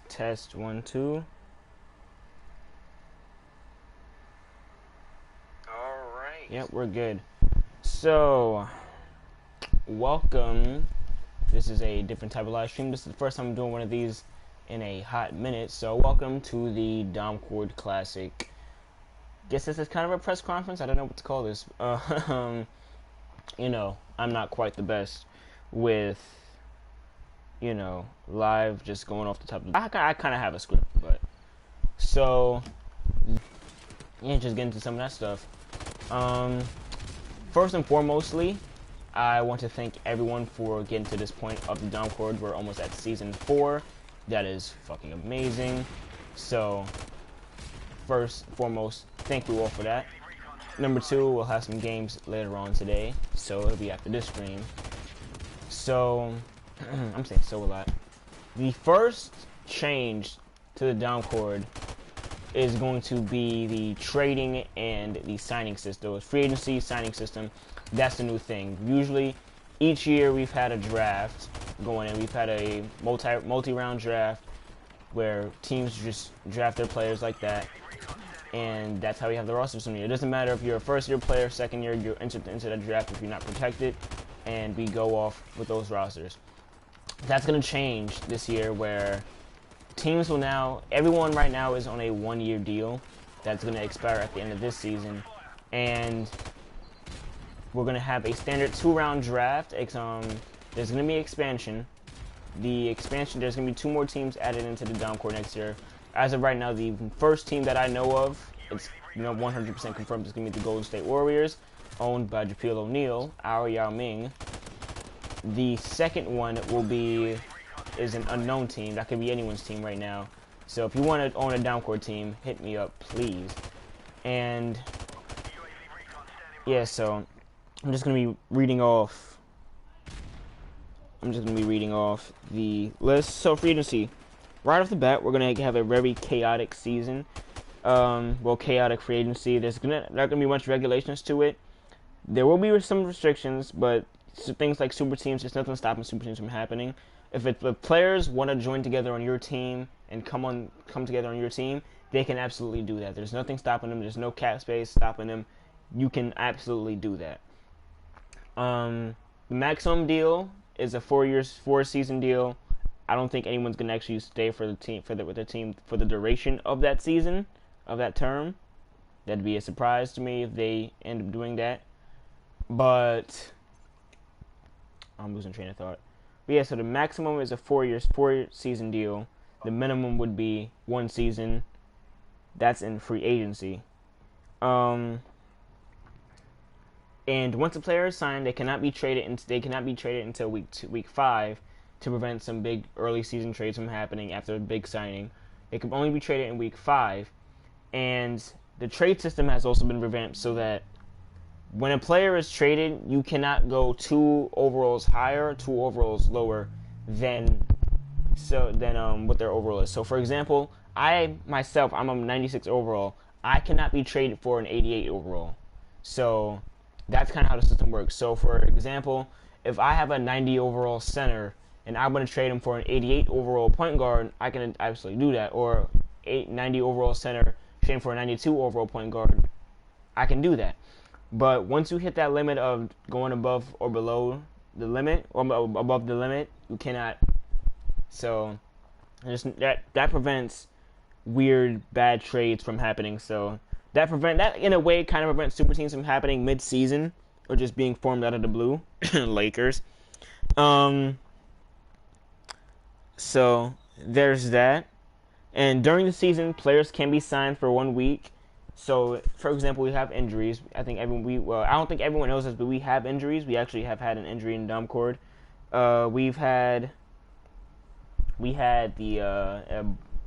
Test 1 2. Alright. Yep, we're good. So, welcome. This is a different type of live stream. This is the first time I'm doing one of these in a hot minute. So, welcome to the Domcord Classic. Guess this is kind of a press conference. I don't know what to call this. I'm not quite the best with, live just going off the top of the... I kind of have a script, but... So, yeah, just get into some of that stuff. First and foremostly, I want to thank everyone for getting to this point of the Domcord. We're almost at season 4. That is fucking amazing. So, first and foremost, thank you all for that. Number 2, we'll have some games later on today, so it'll be after this stream. So, I'm saying so a lot. The first change to the Domcord is going to be the trading and the signing system. The free agency signing system, that's the new thing. Usually, each year we've had a draft going in. We've had a multi-round draft where teams just draft their players like that. And that's how we have the roster system here. It doesn't matter if you're a first-year player, second year, you're entered into the draft if you're not protected, and we go off with those rosters. That's going to change this year where teams will now, everyone right now is on a 1-year deal that's going to expire at the end of this season, and we're going to have a standard 2-round draft. There's going to be expansion. The expansion, there's going to be 2 more teams added into the Domcord next year. As of right now, the first team that I know of, it's 100% confirmed, it's going to be the Golden State Warriors, owned by Jaquil O'Neal, our Yao Ming. The second one is an unknown team. That could be anyone's team right now. So if you want to own a Domcord team, hit me up, please. And yeah, so I'm just going to be reading off the list. So free agency. Right off the bat, we're going to have a very chaotic season. Chaotic free agency. There's not going to be much regulations to it. There will be some restrictions, but things like super teams, there's nothing stopping super teams from happening. If players want to join together on your team and come together on your team, they can absolutely do that. There's nothing stopping them. There's no cap space stopping them. You can absolutely do that. The maximum deal is a 4-season deal. I don't think anyone's gonna actually stay for the team with their team for the duration of that season, of that term. That'd be a surprise to me if they end up doing that. But I'm losing train of thought. But yeah, so the maximum is a 4-season deal. The minimum would be 1 season. That's in free agency. And once a player is signed, they cannot be traded until week 5. To prevent some big early season trades from happening after a big signing. It can only be traded in week 5. And the trade system has also been revamped so that when a player is traded, you cannot go 2 overalls higher, 2 overalls lower than what their overall is. So for example, I'm a 96 overall. I cannot be traded for an 88 overall. So that's kind of how the system works. So for example, if I have a 90 overall center and I'm going to trade him for an 88 overall point guard, I can absolutely do that. Or 90 overall center, trade him for a 92 overall point guard, I can do that. But once you hit that limit of going above or below the limit, or above the limit, you cannot. So that prevents weird, bad trades from happening. So that in a way kind of prevents super teams from happening mid-season or just being formed out of the blue. Lakers. So there's that. And during the season, players can be signed for 1 week. So, for example, we have injuries. I don't think everyone knows this, but we have injuries. We actually have had an injury in Domcord. We had the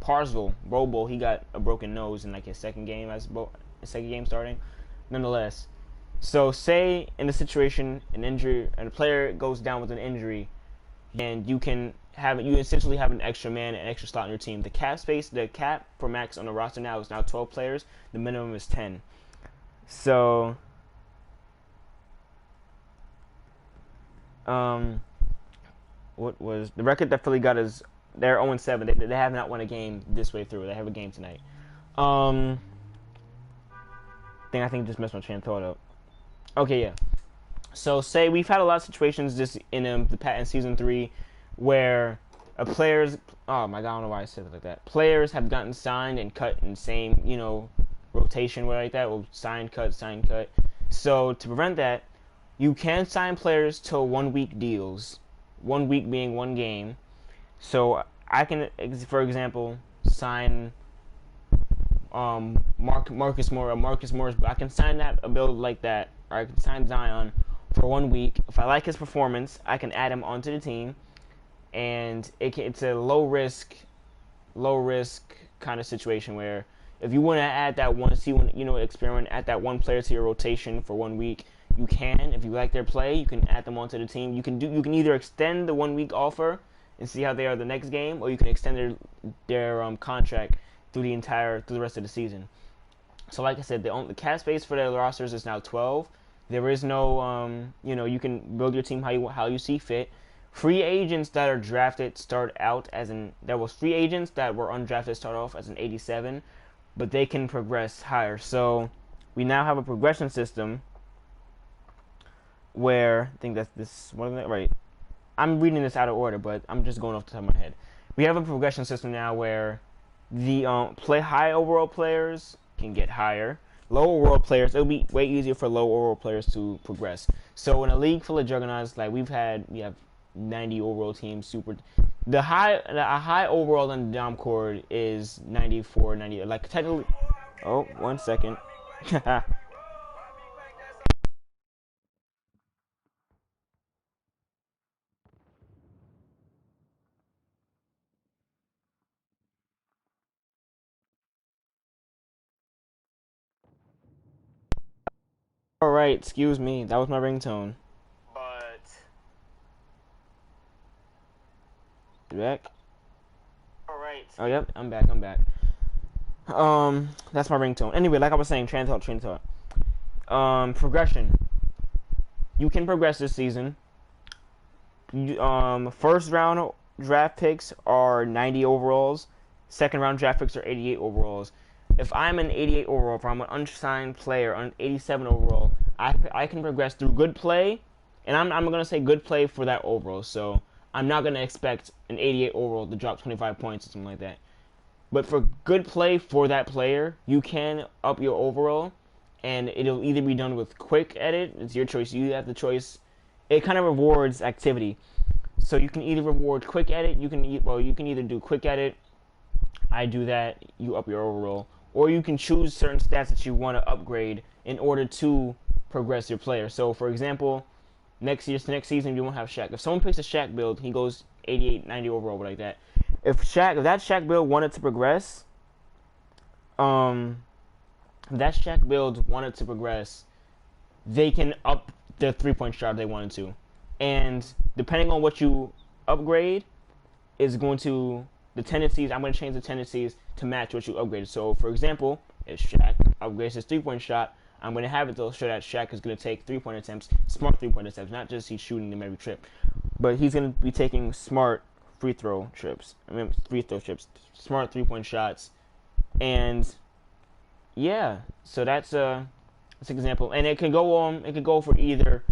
Parsville Bobo. He got a broken nose in like his second game starting. Nonetheless, so say in the situation a player goes down with an injury, and you essentially have an extra man, an extra slot on your team. The cap for max on the roster now is now 12 players. The minimum is 10. So, what was the record that Philly got is They're 0-7. They have not won a game this way through. They have a game tonight. I think just messed my train of thought up. Okay, yeah. So say we've had a lot of situations just in in season 3 where a players, oh my god, I don't know why I said it like that. Players have gotten signed and cut in the same, rotation way like that. Well, sign, cut, sign, cut. So to prevent that, you can sign players to 1 week deals. 1 week being 1 game. So I can, for example, sign Marcus Morris. I can sign that a build like that, or I can sign Zion for 1 week. If I like his performance, I can add him onto the team, and it's a low risk kind of situation where if you want to add that one, experiment, add that one player to your rotation for 1 week, you can. If you like their play, you can add them onto the team. You can either extend the 1 week offer and see how they are the next game, or you can extend their contract through the rest of the season. So like I said, the cap space for their rosters is now 12. There is no you can build your team how you see fit. Free agents that are drafted start out there was free agents that were undrafted start off as an 87, but they can progress higher. So we now have a progression system where I think that's this one, right? I'm reading this out of order, but I'm just going off the top of my head. We have a progression system now where the high overall players can get higher. Low overall players, it'll be way easier for low overall players to progress. So in a league full of juggernauts, like we have 90 overall teams. A high overall in the Domcord is 94, 90. Like technically, 1 second. All right, excuse me. That was my ringtone. But you back? All right. Oh yep, I'm back. That's my ringtone. Anyway, like I was saying, train of thought. Progression. You can progress this season. First round draft picks are 90 overalls. Second round draft picks are 88 overalls. If I'm an 88 overall, if I'm an unsigned player on 87 overall, I can progress through good play, and I'm gonna say good play for that overall. So I'm not gonna expect an 88 overall to drop 25 points or something like that. But for good play for that player, you can up your overall, and it'll either be done with quick edit. It's your choice. You have the choice. It kind of rewards activity. So you can either reward quick edit. You can either do quick edit. I do that. You up your overall, or you can choose certain stats that you want to upgrade in order to progress your player. So for example, next season you won't have Shaq. If someone picks a Shaq build, he goes 88, 90 overall, like that. If that Shaq build wanted to progress, they can up their 3-point shot if they wanted to. And depending on what you upgrade, is going to the tendencies. I'm going to change the tendencies to match what you upgraded. So, for example, if Shaq upgrades his 3-point shot, I'm going to have it to show that Shaq is going to take 3-point attempts, smart 3-point attempts, not just he's shooting them every trip, but he's going to be taking smart free throw trips, smart 3-point shots, and yeah. So that's an example, and it could go for either.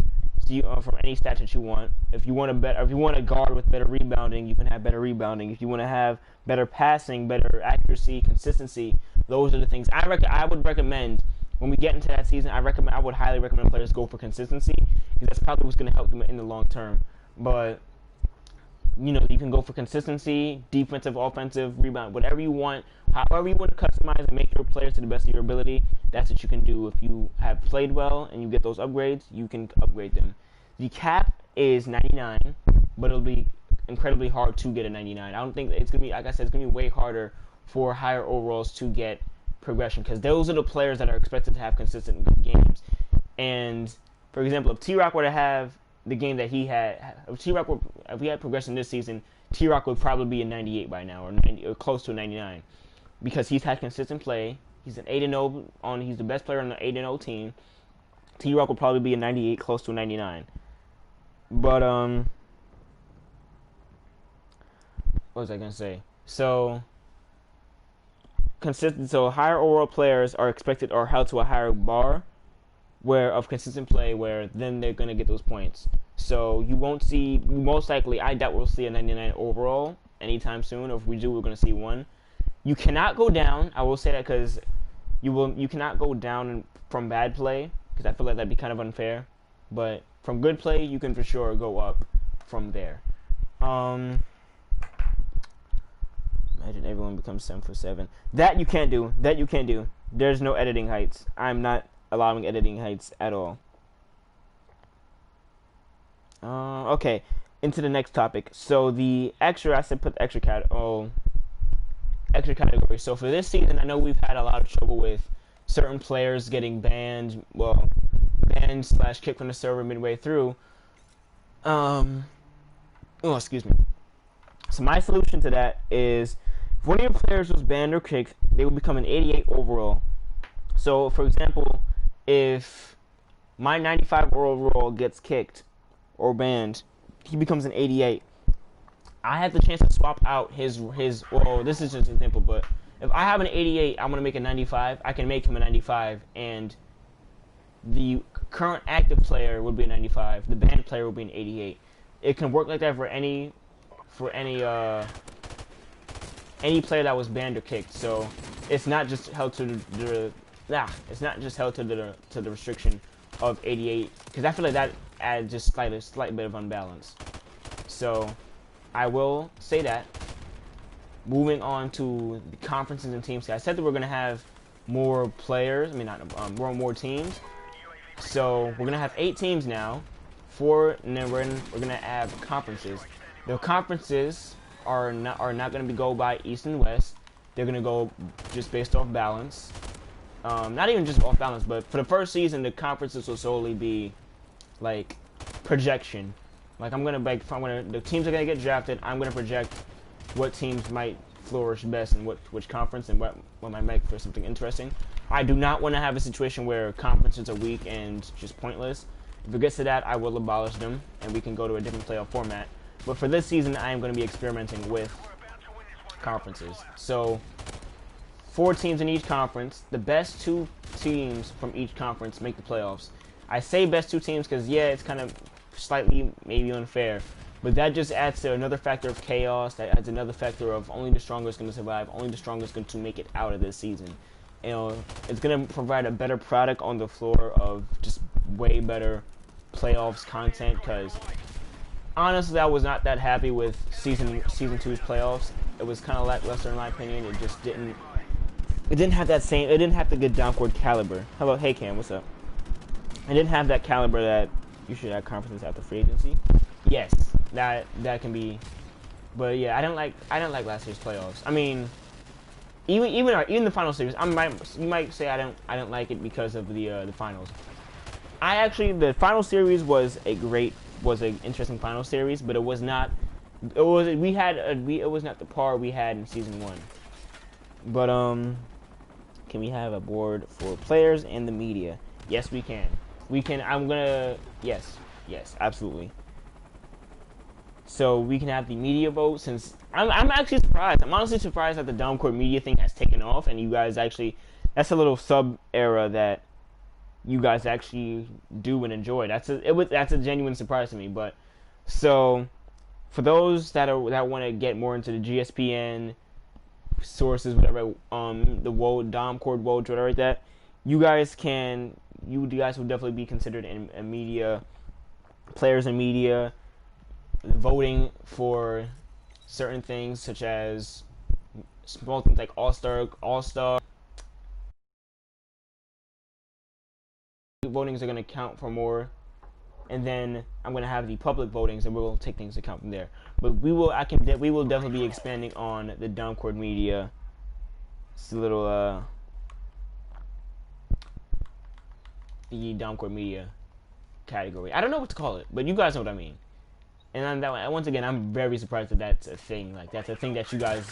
From any stats that you want. If you want a guard with better rebounding, you can have better rebounding. If you want to have better passing, better accuracy, consistency, those are the things I would recommend when we get into that season. I would highly recommend players go for consistency, because that's probably what's going to help them in the long term. But you can go for consistency, defensive, offensive, rebound, whatever you want, however you want to customize and make your players to the best of your ability. That's what you can do. If you have played well and you get those upgrades, you can upgrade them. The cap is 99, but it'll be incredibly hard to get a 99. I don't think it's gonna be, like I said, it's gonna be way harder for higher overalls to get progression, because those are the players that are expected to have consistent good games. And for example, if T-Rock were to have the game that he had, if he had progression this season, T-Rock would probably be a 98 by now, or 90, or close to a 99, because he's had consistent play. He's an 8-0 he's the best player on the 8-0 team. T-Rock will probably be a 98, close to a 99. But what was I gonna say? So consistent. So higher overall players are expected or held to a higher bar where of consistent play, where then they're gonna get those points. So you won't see, most likely, I doubt we'll see a 99 overall anytime soon. Or if we do, we're gonna see one. You cannot go down. I will say that because you cannot go down from bad play, because I feel like that'd be kind of unfair. But from good play, you can for sure go up from there. Imagine everyone becomes 7'7". That you can't do. That you can't do. There's no editing heights. I'm not allowing editing heights at all. Okay, into the next topic. So the extra, I said put the extra category. So for this season, I know we've had a lot of trouble with certain players getting banned. Well, banned / kicked from the server midway through. Excuse me. So my solution to that is, if one of your players was banned or kicked, they will become an 88 overall. So, for example, if my 95 overall gets kicked or banned, he becomes an 88. I have the chance to swap out his. Well, this is just an example, but if I have an 88, I'm gonna make a 95. I can make him a 95, and the current active player would be a 95. The banned player would be an 88. It can work like that for any player that was banned or kicked. So it's not just held to the restriction of 88, because I feel like that adds just slight bit of unbalance. So I will say that. Moving on to the conferences and teams. I said that we're gonna have more players. I mean, not more teams. So we're gonna have 8 teams now, 4, and then we're gonna have conferences. The conferences are not gonna be go by East and West. They're gonna go just based off balance. Not even just off balance, but for the first season, the conferences will solely be like projection. Like the teams are gonna get drafted. I'm gonna project what teams might flourish best in which conference, and what might make for something interesting. I do not want to have a situation where conferences are weak and just pointless. If it gets to that, I will abolish them, and we can go to a different playoff format. But for this season, I am going to be experimenting with conferences. So 4 teams in each conference. The best 2 teams from each conference make the playoffs. I say best 2 teams because, yeah, it's kind of slightly maybe unfair. But that just adds to another factor of chaos. That adds another factor of only the strongest going to survive. Only the strongest going to make it out of this season. You know, it's going to provide a better product on the floor of just way better playoffs content. Because honestly, I was not that happy with season 2's playoffs. It was kind of lackluster in my opinion. It just didn't. It didn't have that same. It didn't have the good Domcord caliber. How about, hey Cam, what's up? It didn't have that caliber that you should have conferences after free agency. Yes, that can be, but yeah, I don't like last year's playoffs. I mean, even the final series. You might say I don't like it because of the finals. The final series was an interesting final series, but it was not. It was not the par we had in season 1. But can we have a board for players and the media? Yes, we can. We can. Yes, absolutely. So we can have the media vote, since I'm actually surprised. I'm honestly surprised that the Domcord media thing has taken off, and you guys actually, that's a little sub era that you guys actually do and enjoy. That's a genuine surprise to me. But so for those that want to get more into the GSPN sources, whatever, the Domcord Woj, whatever like that, you guys will definitely be considered in media, players in media, voting for certain things such as small things like all-star votings are going to count for more, and then I'm going to have the public votings, and we'll take things into account from there. But we will definitely be expanding on the Domcord media. It's a little the Domcord media category. I don't know what to call it, but you guys know what I mean. And once again, I'm very surprised that that's a thing. Like, that's a thing that you guys,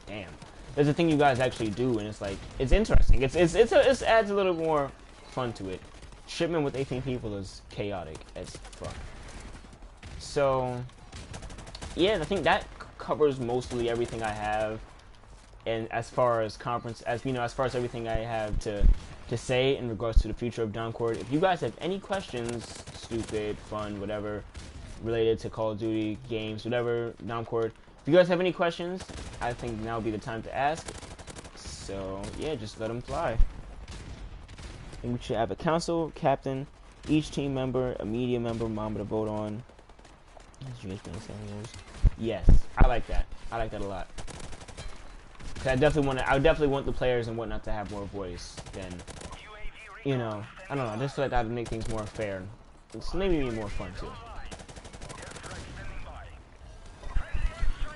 damn, there's a thing you guys actually do, and it's like, it's interesting. It adds a little more fun to it. Shipment with 18 people is chaotic as fuck. So yeah, I think that covers mostly everything I have, and as far as as far as everything I have to say in regards to the future of Domcord. If you guys have any questions, stupid, fun, whatever, related to Call of Duty games, whatever, Domcord, if you guys have any questions, I think now would be the time to ask. So yeah, just let them fly. And we should have a council, captain, each team member, a media member, mama to vote on. Yes, I like that. I like that a lot. Cause I definitely want the players and whatnot to have more voice than, I don't know. I just feel like that would make things more fair. It's maybe more fun too.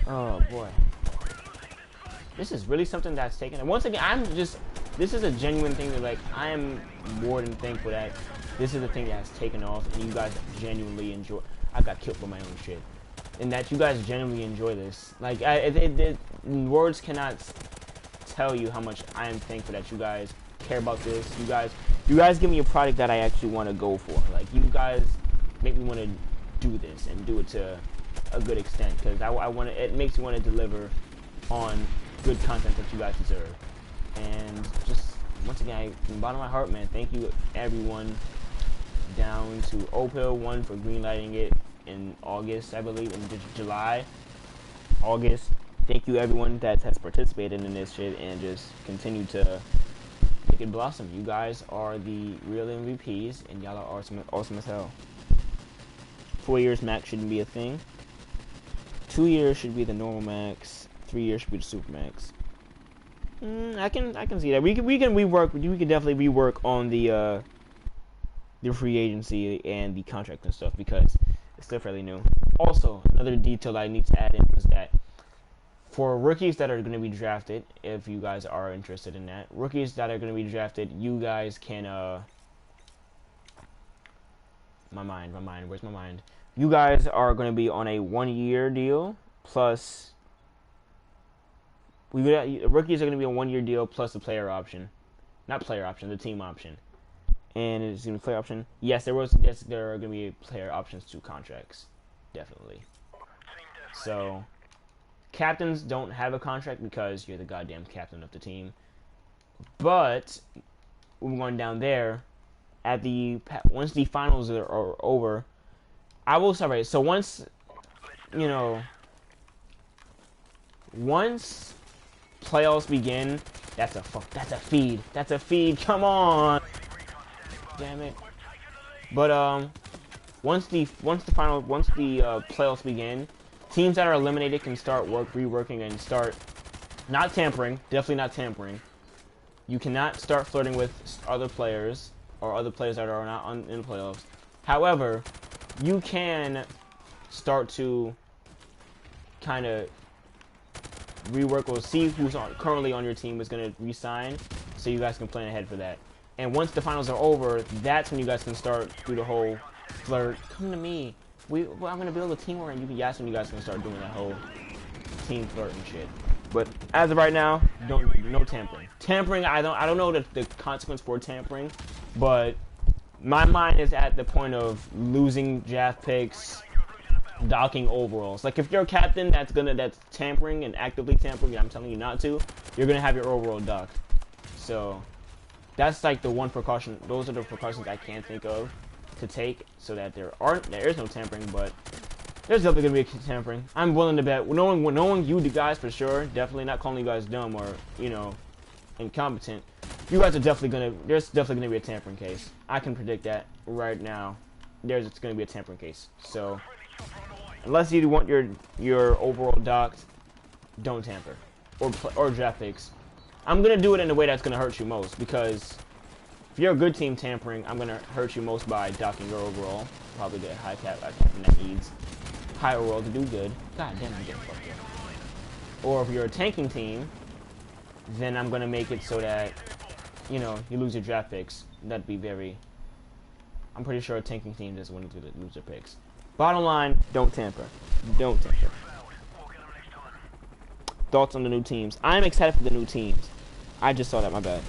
Oh boy, this is really something that's taken. And once again, this is a genuine thing that, like, I am more than thankful that this is a thing that has taken off and you guys genuinely enjoy. I got killed for my own shit. And that you guys genuinely enjoy this. Like, words cannot tell you how much I am thankful that you guys care about this. You guys give me a product that I actually want to go for. Like, you guys make me want to do this and do it to a good extent. Because it makes me want to deliver on good content that you guys deserve. And just, once again, from the bottom of my heart, man, thank you everyone down to Opil1 for greenlighting it in August, I believe, in July, August. Thank you everyone that has participated in this shit and just continue to make it blossom. You guys are the real MVPs and y'all are awesome as hell. 4 years max shouldn't be a thing. 2 years should be the normal max. 3 years should be the super max. I can see that. We can rework. We can definitely rework on the free agency and the contract and stuff because it's still fairly new. Also, another detail I need to add in is that for rookies that are going to be drafted, if you guys are interested in that, rookies that are going to be drafted, you guys can where's my mind? You guys are going to be on a 1-year deal plus. Rookies are going to be a 1-year deal plus the player option, not player option, the team option. And it's even player option. Yes, there are going to be player options to contracts, definitely. So, captains don't have a contract because you're the goddamn captain of the team. But we're going down there. Once the finals are over, I will separate. So once playoffs begin, that's a feed. Come on. Damn it. But once the playoffs begin, teams that are eliminated can start reworking and start not tampering, definitely not tampering. You cannot start flirting with other players or other players that are not in the playoffs. However, you can start to kind of rework or see who's currently on your team is going to resign, so you guys can plan ahead for that. And once the finals are over, that's when you guys can start do the whole flirt. Come to me. I'm going to build a team where that's when you guys can start doing that whole team flirt and shit. But as of right now, no tampering. Tampering, I don't know the consequence for tampering, but my mind is at the point of losing draft picks, docking overalls. Like, if you're a captain that's tampering and actively tampering, and I'm telling you not to, you're gonna have your overall docked. So that's like the one precaution. Those are the precautions I can think of to take so that there is no tampering, but there's definitely gonna be tampering. I'm willing to bet, knowing you guys for sure, definitely not calling you guys dumb or incompetent. You guys are there's definitely gonna be a tampering case. I can predict that right now. There's gonna be a tampering case. So unless you want your overall docked, don't tamper or draft picks. I'm gonna do it in a way that's gonna hurt you most, because if you're a good team tampering, I'm gonna hurt you most by docking your overall. Probably get high captain that needs high overall to do good. God damn, I'm getting fucked up. Or if you're a tanking team, then I'm gonna make it so that you lose your draft picks. That'd be very. I'm pretty sure a tanking team doesn't want to lose their picks. Bottom line, don't tamper. Don't tamper. Thoughts on the new teams? I'm excited for the new teams. I just saw that, my bad.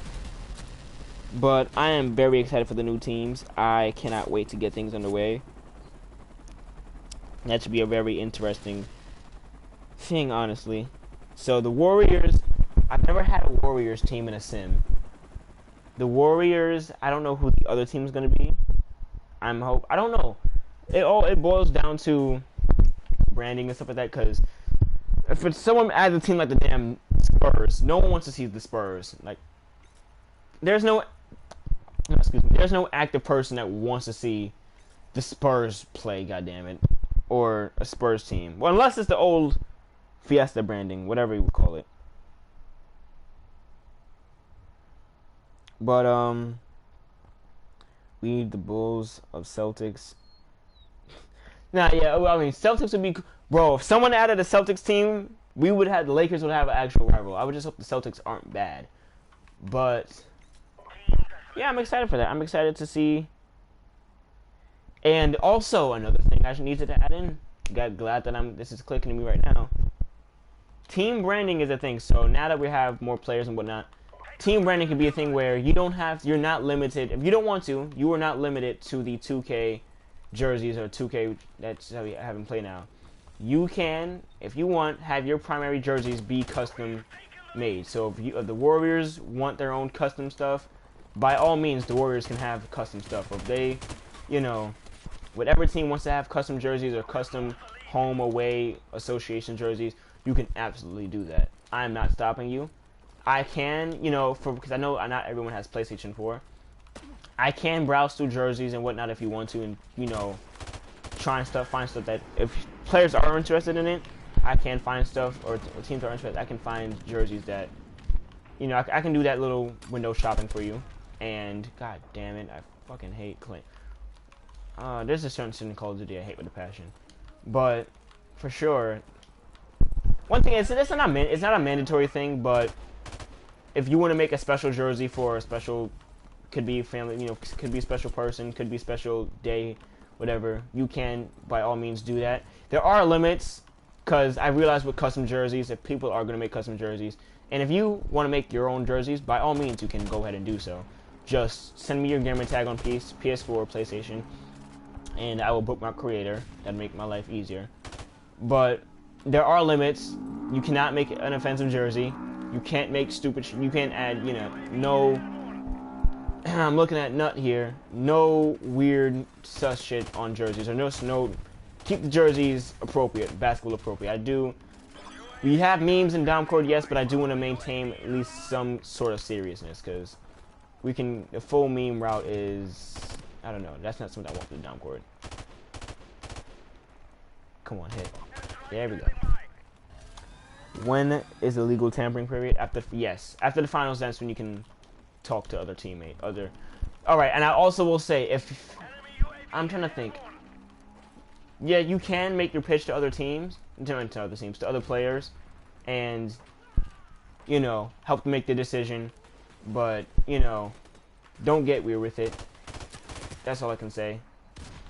But I am very excited for the new teams. I cannot wait to get things underway. That should be a very interesting thing, honestly. So the Warriors, I've never had a Warriors team in a sim. The Warriors, I don't know who the other team is gonna be. I don't know. It boils down to branding and stuff like that. Because if it's someone adds a team like the damn Spurs, no one wants to see the Spurs. Like, there's no active person that wants to see the Spurs play. Goddamn it, or a Spurs team. Well, unless it's the old Fiesta branding, whatever you would call it. But we need the Bulls of Celtics. Nah, yeah, I mean Celtics would be, bro. If someone added a Celtics team, the Lakers would have an actual rival. I would just hope the Celtics aren't bad. But yeah, I'm excited for that. I'm excited to see. And also another thing I needed to add in. Glad that this is clicking to me right now. Team branding is a thing. So now that we have more players and whatnot, team branding can be a thing where you're not limited. If you don't want to, you are not limited to the 2K jerseys or 2K that's how we have them play now. You can, if you want, have your primary jerseys be custom made. So if the Warriors want their own custom stuff, by all means, the Warriors can have custom stuff. Or if they, whatever team wants to have custom jerseys or custom home away association jerseys, you can absolutely do that. I am not stopping you. I can, because I know not everyone has PlayStation 4. I can browse through jerseys and whatnot if you want to, and find stuff that if players are interested in it, I can find stuff, or teams are interested. I can find jerseys that, I can do that little window shopping for you. And god damn it, I fucking hate Clay. There's a certain thing in Call of Duty I hate with a passion, but for sure, one thing is it's not a mandatory thing, but if you want to make a special jersey for a special, could be family, could be a special person, could be special day, whatever, you can by all means do that. There are limits, because I realize with custom jerseys, if people are going to make custom jerseys, and if you want to make your own jerseys, by all means you can go ahead and do so. Just send me your gamer tag on PS4 or PlayStation, and I will bookmark creator. That'd make my life easier. But there are limits. You cannot make an offensive jersey. You can't make stupid you can't add, no I'm looking at nut here. No weird sus shit on jerseys, or no keep the jerseys appropriate, basketball appropriate. We have memes in Domcord, yes, but I do want to maintain at least some sort of seriousness, because the full meme route is, I don't know, that's not something I want for the Domcord. Come on, hit. There we go. When is the legal tampering period? After the finals, that's when you can talk to other teammates. Alright, and I also will say, if I'm trying to think, yeah, you can make your pitch to other teams, to other players, and help them make the decision, but don't get weird with it. That's all I can say.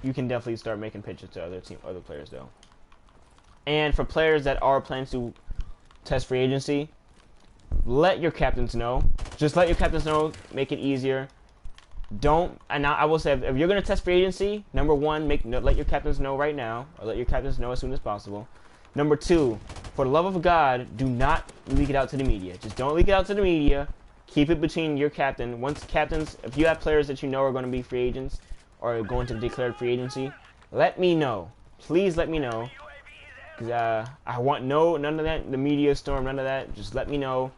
You can definitely start making pitches to other players though. And for players that are planning to test free agency, let your captains know. Just let your captains know. Make it easier. And I will say, if you're going to test free agency, number one, let your captains know right now, or let your captains know as soon as possible. Number two, for the love of God, do not leak it out to the media. Just don't leak it out to the media. Keep it between your captain. If you have players that you know are going to be free agents, or going to declare free agency, let me know. Please let me know. Because I want none of that, the media storm, none of that. Just let me know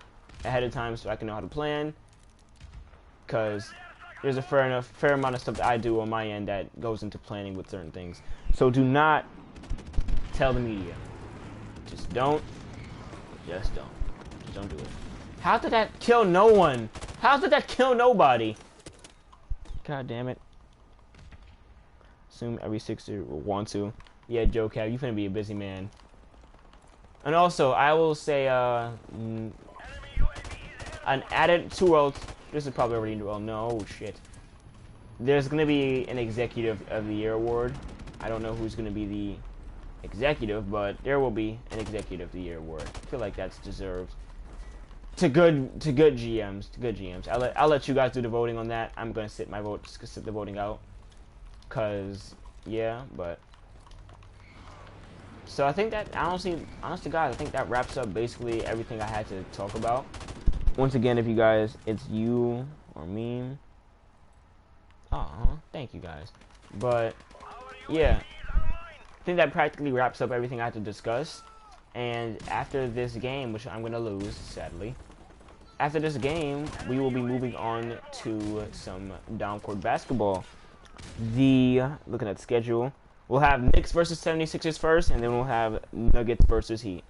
ahead of time so I can know how to plan. Because there's a fair amount of stuff that I do on my end that goes into planning with certain things. So do not tell the media. Just don't do it. How did that kill no one? How did that kill nobody? God damn it. Assume every 60 will want to. Yeah, Joe Cab, you finna be a busy man. And also, I will say, an added this is probably already, no, shit. There's gonna be an Executive of the Year award. I don't know who's gonna be the executive, but there will be an Executive of the Year award. I feel like that's deserved. To good GMs. I'll let you guys do the voting on that. I'm gonna sit the voting out. 'Cause, yeah, but So I think that honestly, guys, I think that wraps up basically everything I had to talk about. Once again, if you guys, it's you or me. Oh, thank you guys. But yeah, I think that practically wraps up everything I had to discuss. And after this game, which I'm gonna lose, sadly, after this game, we will be moving on to some Domcord basketball. Looking at the schedule, we'll have Knicks versus 76ers first, and then we'll have Nuggets versus Heat.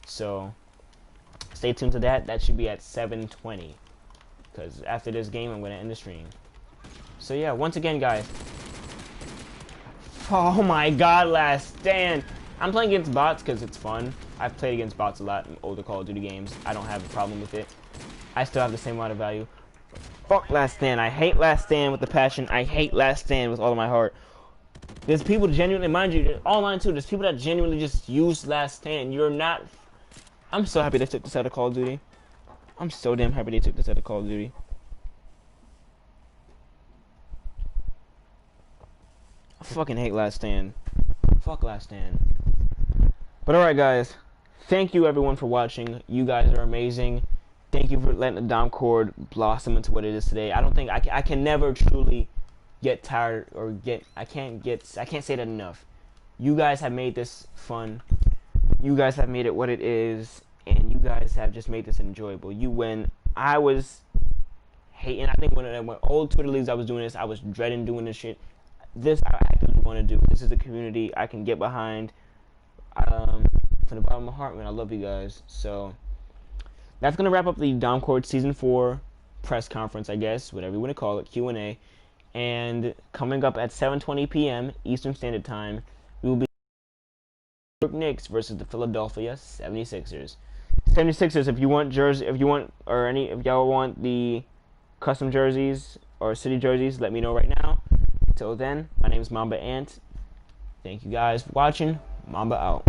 So stay tuned to that. That should be at 7:20. Because after this game, I'm going to end the stream. So yeah, once again, guys. Oh my god, Last Stand. I'm playing against bots because it's fun. I've played against bots a lot in older Call of Duty games. I don't have a problem with it. I still have the same amount of value. Fuck Last Stand. I hate Last Stand with a passion. I hate Last Stand with all of my heart. There's people genuinely, mind you, online too, there's people that genuinely just use Last Stand. You're not... I'm so happy they took this out of Call of Duty. I'm so damn happy they took this out of Call of Duty. I fucking hate Last Stand. Fuck Last Stand. But alright guys, thank you everyone for watching. You guys are amazing. Thank you for letting the Domcord blossom into what it is today. I don't think I can never truly get tired or I can't say that enough. You guys have made this fun. You guys have made it what it is, and you guys have just made this enjoyable. When I was hating, I think when old Twitter leagues I was doing this, I was dreading doing this shit. This I actively want to do. This is the community I can get behind. From the bottom of my heart, man, I love you guys. So that's gonna wrap up the Domcord Season 4 press conference, I guess, whatever you want to call it, Q&A. And coming up at 7:20 p.m. Eastern Standard Time, we will be Knicks versus the Philadelphia 76ers. 76ers, if y'all want the custom jerseys or city jerseys, let me know right now. Until then, my name is Mamba Ant. Thank you guys for watching. Mamba out.